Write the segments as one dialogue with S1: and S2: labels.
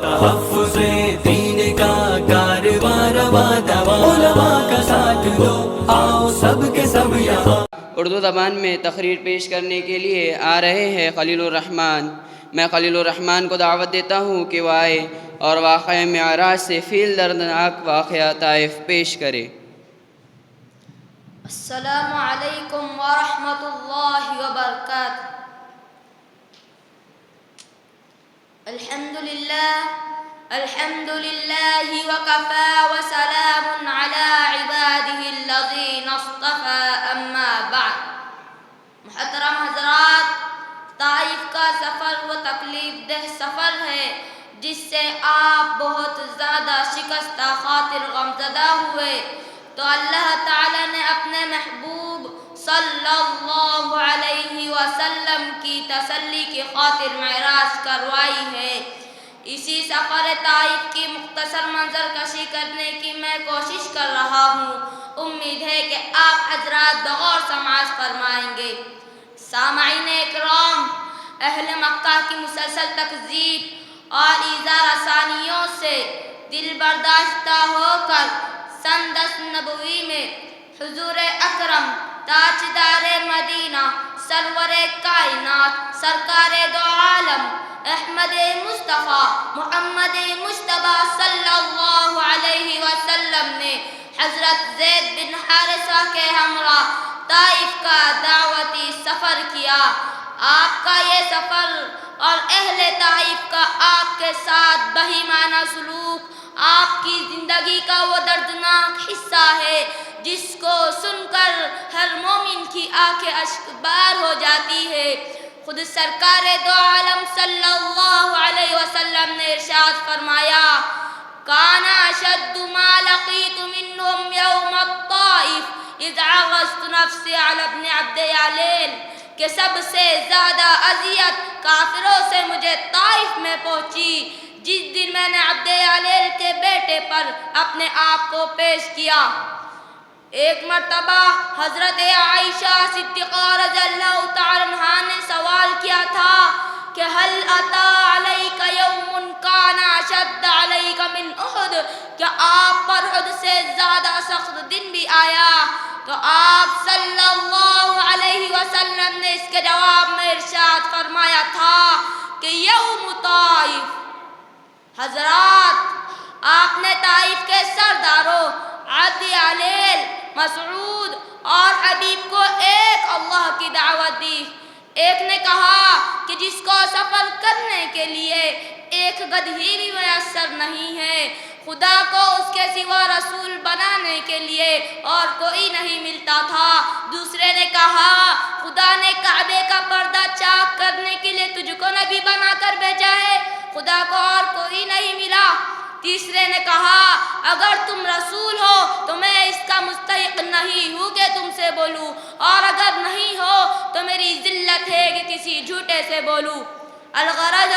S1: تحفظ دین کا کارواں رواں دواں، علماء کا ساتھ دو، آؤ سب کے سب یہاں۔
S2: اردو زبان میں تقریر پیش کرنے کے لیے آ رہے ہیں خلیل الرحمن۔ میں خلیل الرحمن کو دعوت دیتا ہوں کہ وہ آئے اور واقعہ معراج سے فیل دردناک واقعہ طائف پیش کرے۔
S3: السلام علیکم ورحمۃ اللہ وبرکاتہ۔ الحمد للہ وکفى وسلام علی عباده الذین اصطفى، اما بعد۔ محترم حضرات، طائف کا سفر وہ تکلیف دہ سفر ہے جس سے آپ بہت زیادہ شکستہ خاطر غمزدہ ہوئے، تو اللہ تعالی نے اپنے محبوب صلی اللہ علیہ وسلم کی تسلی کی خاطر معراج کروائی ہے۔ اسی سفر طائف کی مختصر منظر کشی کرنے کی میں کوشش کر رہا ہوں۔ امید ہے کہ آپ حضرات بغور سماعت فرمائیں گے۔ سامعین اکرام، اہل مکہ کی مسلسل تکذیب اور ایذا رسانیوں سے دل برداشتہ ہو کر سن 10 نبوی میں حضور اکرم تاجدار مدینہ سرور کائنات سرکار دو عالم احمد مصطفیٰ محمد مجتبی صلی اللہ علیہ وسلم نے حضرت زید بن حارثہ کے ہمراہ طائف کا دعوتی سفر کیا۔ آپ کا یہ سفر اور اہل طائف کا آپ کے ساتھ بہیمانہ سلوک آپ کی زندگی کا وہ دردناک حصہ ہے جس کو سن کر ہر مومن کی آنکھیں اشکبار ہو جاتی ہے۔ خود سرکار دو عالم صلی اللہ علیہ وسلم نے ارشاد فرمایا، کان اشد ما لقیت منہم یوم الطائف اذ عغضت نفسی علی ابن عبد یالیل، کہ سب سے زیادہ اذیت کافروں سے مجھے طائف میں پہنچی جس دن میں نے عبد یالیل کے بیٹے پر اپنے آپ کو پیش کیا۔ ایک مرتبہ حضرت عائشہ صدیقہ رضی اللہ تعالی عنہا نے سوال کیا تھا کہ هل اتی علیک یوم کان اشد علیک من احد، کیا آپ پر احد سے زیادہ سخت دن بھی آیا؟ تو آپ صلی اللہ علیہ وسلم نے اس کے جواب میں ارشاد فرمایا تھا کہ یوم طائف۔ حضرات، آپ نے طائف کے سرداروں عبد یالیل، مسعود اور حبیب کو ایک اللہ کی دعوت دی۔ ایک نے کہا کہ جس کو سفر کرنے کے لیے ایک گدھی بھی میسر نہیں ہے، خدا کو اس کے سوا رسول بنانے کے لیے اور کوئی نہیں ملتا تھا۔ دوسرے نے کہا خدا نے کعبے کا پردہ چاک کرنے کے لیے تجھ کو نبی بنا کر بھیجا ہے، خدا کو اور کوئی نہیں ملا۔ تیسرے نے کہا اگر تم رسول ہو تو میں اس کا مستحق نہیں ہوں کہ تم سے بولوں، اور اگر نہیں ہو تو میری ذلت ہے کہ کسی جھوٹے سے بولوں۔ الغرض،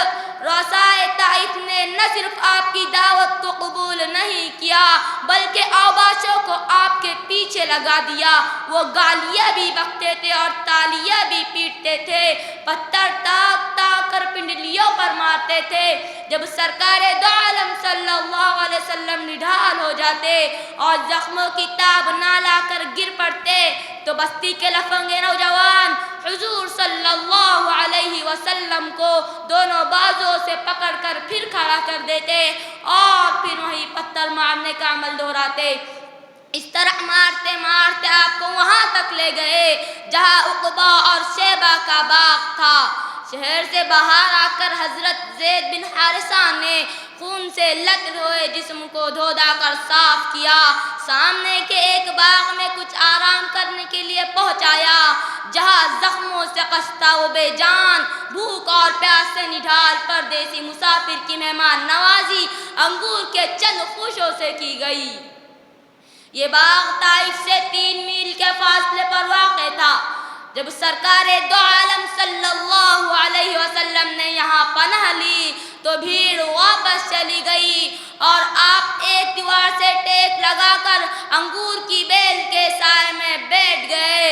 S3: رؤسائے طائف نے نہ صرف آپ کی دعوت کو قبول نہیں کیا بلکہ اوباشوں کو آپ کے پیچھے لگا دیا۔ وہ گالیاں بھی بکتے تھے اور تالیاں بھی پیٹتے تھے، پتھر تاک تاک کر پنڈلیوں پر مارتے تھے۔ جب سرکار دو عالم صلی اللہ علیہ وسلم نڈھال ہو جاتے اور زخموں کی تاب نہ لا کر گر پڑتے تو بستی کے لفنگے نوجوان حضور صلی اللہ علیہ وسلم کو دونوں بازوں سے پکڑ کر پھر کھڑا کر دیتے اور پھر وہی پتھر مارنے کا عمل دہراتے۔ اس طرح مارتے مارتے آپ کو وہاں تک لے گئے جہاں عقبہ اور شیبہ کا باغ تھا۔ شہر سے باہر آ کر حضرت زید بن حارثہ نے خون سے لت ہوئے جسم کو دھو دھا کر صاف کیا، سامنے کے ایک باغ میں کچھ آرام کرنے کے لیے پہنچایا جہاں زخموں سے خستہ و بے جان، بھوک اور پیاس سے نڈھال پردیسی مسافر کی مہمان نوازی انگور کے چند خوشوں سے کی گئی۔ یہ باغ طائف سے 3 میل کے فاصلے پر واقع تھا۔ جب سرکار دو عالم صلی اللہ علیہ وسلم نے یہاں پناہ لی تو بھیڑ واپس چلی گئی اور آپ ایک دیوار سے ٹیک لگا کر انگور کی بیل کے سائے میں بیٹھ گئے۔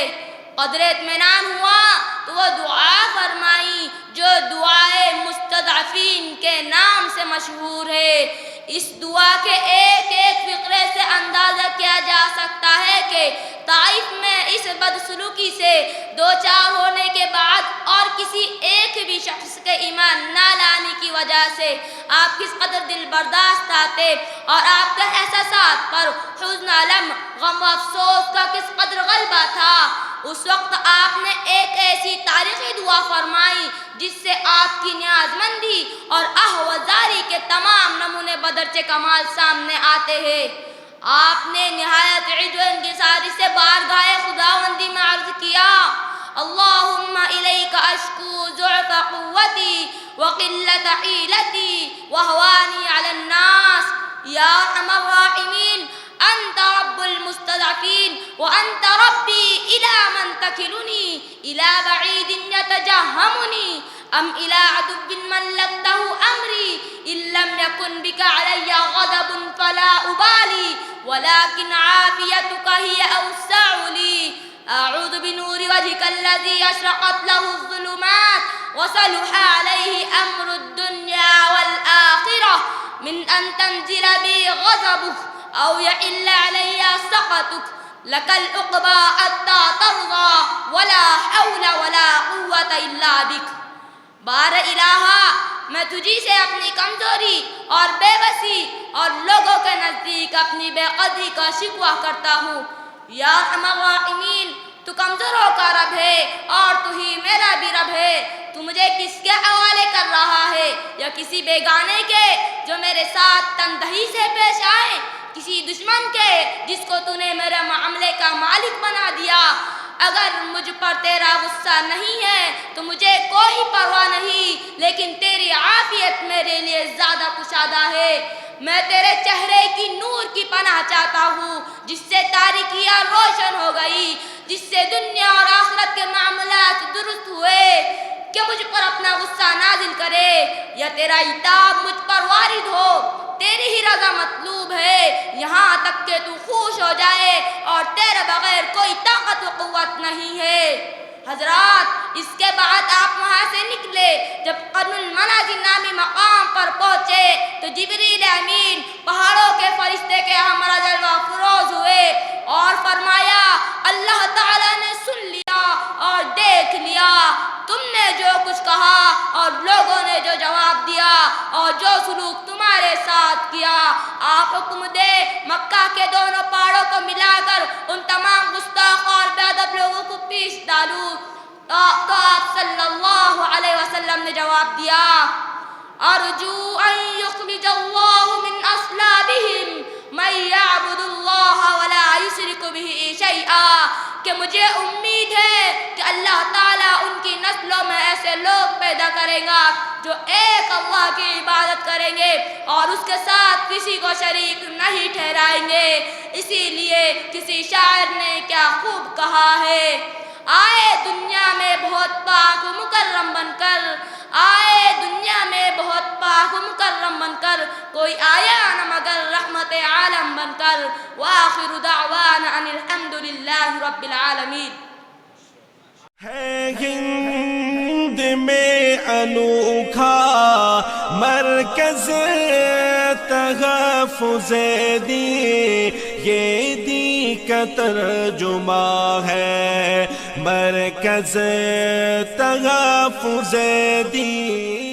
S3: قدر اطمینان ہوا تو وہ دعا فرمائی جو دعائے مستضعفین کے نام سے مشہور ہے۔ اس دعا کے ایک ایک فقرے سے اندازہ کیا جا سکتا ہے کہ طائف میں اس بدسلوکی سے دوچار ہونے کے بعد اور کسی ایک بھی شخص کے ایمان نہ لانے کی وجہ سے آپ کس قدر دل برداشت آتے اور آپ کے احساسات پر حزن، علم، غم و افسوس کا کس قدر غلبہ تھا۔ اس وقت آپ نے ایک ایسی تاریخی دعا فرمائی جس سے آپ کی نیاز مندی اور آہوازاری کے تمام نمونے بدرچہ کمال سامنے آتے ہیں۔ آپ نے نہایت عجز و انکساری سے بارگاہ خداوندی میں عرض کیا، اللہم الیک اشکو ضعف قوتی وقلت حیلتی وہوانی علی الناس، یا ارحم الراحمین انت رب المستضعفین وانت ربی الى من تکلنی الى بعید یتجہمنی ام الى عدو ملکته امری ان لم یکن بک علی غضب فلا ابالی ولكن عافیتک ہی اوسع لی، اعوذ بنور وجهک الذی اشرقت له الظلمات وصلح علیہ امر الدنیا والآخرہ من ان تنزل بی غضبک او یحل علی سخطک لک العقبى حتی ترضى ولا حول ولا قوة الا بک۔ بار الہا، میں تجھی سے اپنی کمزوری اور بے بسی اور لوگوں کے نزدیک اپنی بے قدری کا شکوہ کرتا ہوں۔ یا ارحم الراحمین، تو کمزوروں کا رب ہے اور تو ہی میرا بھی رب ہے۔ تو مجھے کس کے حوالے کر رہا ہے؟ یا کسی بیگانے کے جو میرے ساتھ تندہی سے پیش آئے؟ کسی دشمن کے جس کو تو نے میرے معاملے کا مالک بنا دیا؟ اگر مجھ پر تیرا غصہ نہیں ہے تو مجھے کوئی پرواہ نہیں، لیکن تیری عافیت میرے لیے زیادہ کشادہ ہے۔ میں تیرے چہرے کی نور کی پناہ چاہتا ہوں جس سے تاریکیاں روشن ہو گئی، جس سے دنیا اور آخرت کے معاملات درست ہوئے، کہ مجھ پر اپنا غصہ نازل کرے یا تیرا عتاب مجھ پر وارد ہو۔ تیری ہی رضا مطلوب ہے، یہاں تک کہ تو خوش ہو جائے اور تیرے بغیر کوئی طاقت و قوت نہیں ہے۔ حضرات، اس کے بعد آپ وہاں سے نکلے۔ جب قرن المنازل نامی مقام پر پہنچے تو جبریل امین پہاڑوں کے فرشتے کے ہمراہ جلوہ فروز ہوئے اور فرمایا، اللہ تعالیٰ نے سن لیا اور دیکھ لیا، تم نے جو کچھ کہا اور لوگوں نے جو جواب دیا اور جو سلوک تمہارے ساتھ کیا۔ آپ حکم دے مکہ کے دونوں پہاڑوں کو ملا کر ان تمام گستاخ اور بے ادب لوگوں کو پیش ڈالوں۔ تو آپ صلی اللہ علیہ وسلم نے جواب دیا، ارجو ان یخرج اللہ من اصلابہم من یعبد اللہ ولا یشرک بہ شیئا، کہ مجھے امید ہے کہ اللہ تعالیٰ ان کی نسلوں میں ایسے لوگ پیدا کرے گا جو ایک اللہ کی عبادت کریں گے اور اس کے ساتھ کسی کو شریک نہیں ٹھہرائیں گے۔ اسی لیے کسی شاعر نے کیا خوب کہا ہے، آئے دنیا میں بہت پاک و مکرم بن کر، آئے دنیا میں بہت پاک و مکرم بن کر، کوئی آیا نہ مگر رحمت عالم بن کر۔ وآخر دعوانا ان الحمدللہ رب العالمین۔
S4: ہے ہند میں انوکھا مرکز تحفظ دین، یہ دین کا ترجمہ ہے مرکز تحفظ دین۔